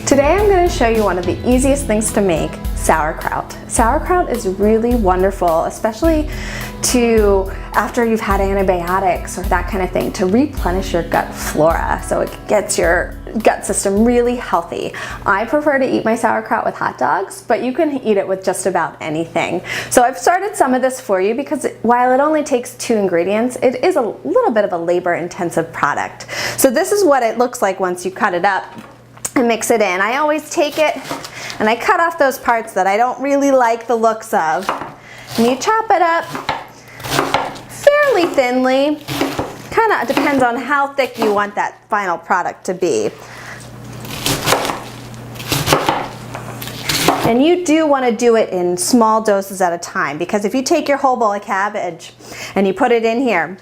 Today I'm going to show you one of the easiest things to make, sauerkraut. Sauerkraut is really wonderful, especially after you've had antibiotics or that kind of thing, to replenish your gut flora so it gets your gut system really healthy. I prefer to eat my sauerkraut with hot dogs, but you can eat it with just about anything. So I've started some of this for you because while it only takes 2 ingredients, it is a little bit of a labor-intensive product. So this is what it looks like once you cut it up and mix it in. I always take it and I cut off those parts that I don't really like the looks of. And you chop it up fairly thinly. Kind of depends on how thick you want that final product to be. And you do want to do it in small doses at a time, because if you take your whole bowl of cabbage and you put it in here,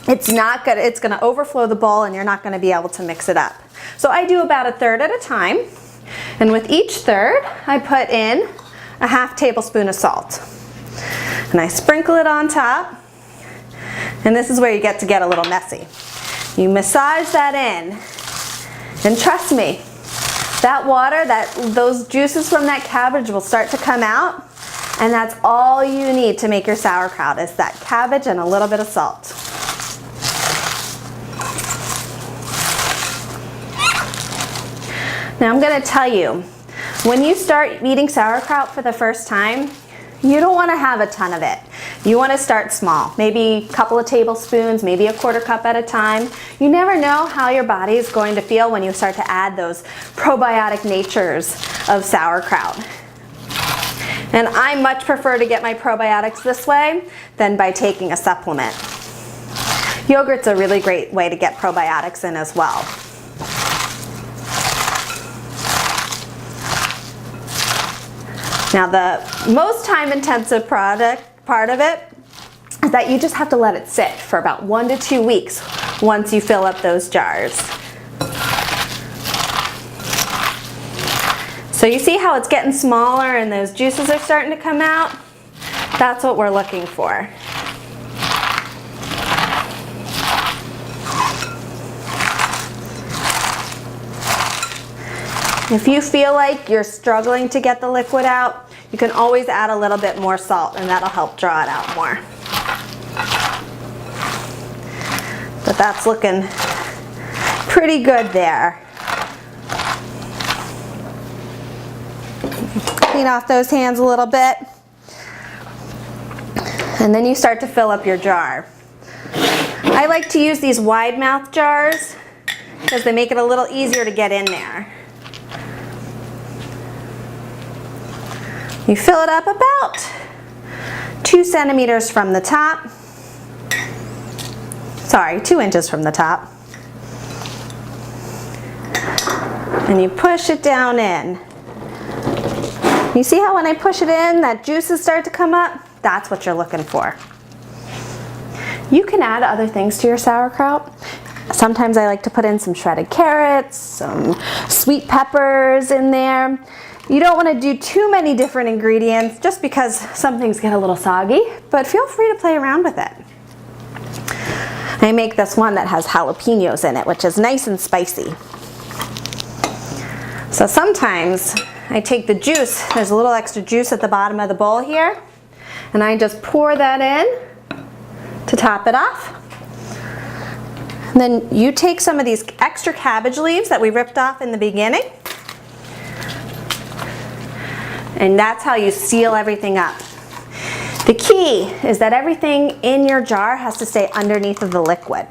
it's going to overflow the bowl and you're not going to be able to mix it up. So I do about 1/3 at a time, and with each third I put in a 1/2 tablespoon of salt. And I sprinkle it on top, and this is where you get a little messy. You massage that in, and trust me, that water, those juices from that cabbage will start to come out, and that's all you need to make your sauerkraut, is that cabbage and a little bit of salt. Now I'm going to tell you, when you start eating sauerkraut for the first time, you don't want to have a ton of it. You want to start small, maybe a couple of tablespoons, maybe a 1/4 cup at a time. You never know how your body is going to feel when you start to add those probiotic natures of sauerkraut. And I much prefer to get my probiotics this way than by taking a supplement. Yogurt's a really great way to get probiotics in as well. Now the most time-intensive part of it is that you just have to let it sit for about 1 to 2 weeks once you fill up those jars. So you see how it's getting smaller and those juices are starting to come out? That's what we're looking for. If you feel like you're struggling to get the liquid out, you can always add a little bit more salt, and that'll help draw it out more. But that's looking pretty good there. Clean off those hands a little bit. And then you start to fill up your jar. I like to use these wide mouth jars because they make it a little easier to get in there. You fill it up about 2 centimeters from the top. Sorry, 2 inches from the top. And you push it down in. You see how when I push it in, that juices start to come up? That's what you're looking for. You can add other things to your sauerkraut. Sometimes I like to put in some shredded carrots, some sweet peppers in there. You don't want to do too many different ingredients just because some things get a little soggy, but feel free to play around with it. I make this one that has jalapenos in it, which is nice and spicy. So sometimes I take the juice, there's a little extra juice at the bottom of the bowl here, and I just pour that in to top it off. And then you take some of these extra cabbage leaves that we ripped off in the beginning, and that's how you seal everything up. The key is that everything in your jar has to stay underneath of the liquid.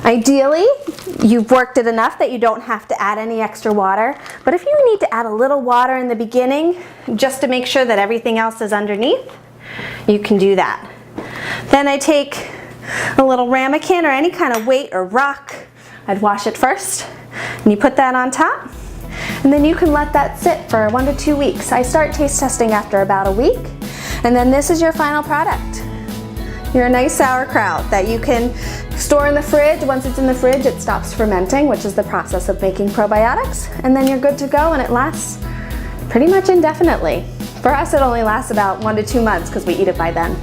Ideally, you've worked it enough that you don't have to add any extra water, but if you need to add a little water in the beginning just to make sure that everything else is underneath, you can do that. Then I take a little ramekin or any kind of weight or rock. I'd wash it first, and you put that on top. And then you can let that sit for 1 to 2 weeks. I start taste testing after about a week, and then this is your final product. Your nice sauerkraut that you can store in the fridge. Once it's in the fridge, it stops fermenting, which is the process of making probiotics, and then you're good to go, and it lasts pretty much indefinitely. For us, it only lasts about 1 to 2 months because we eat it by then.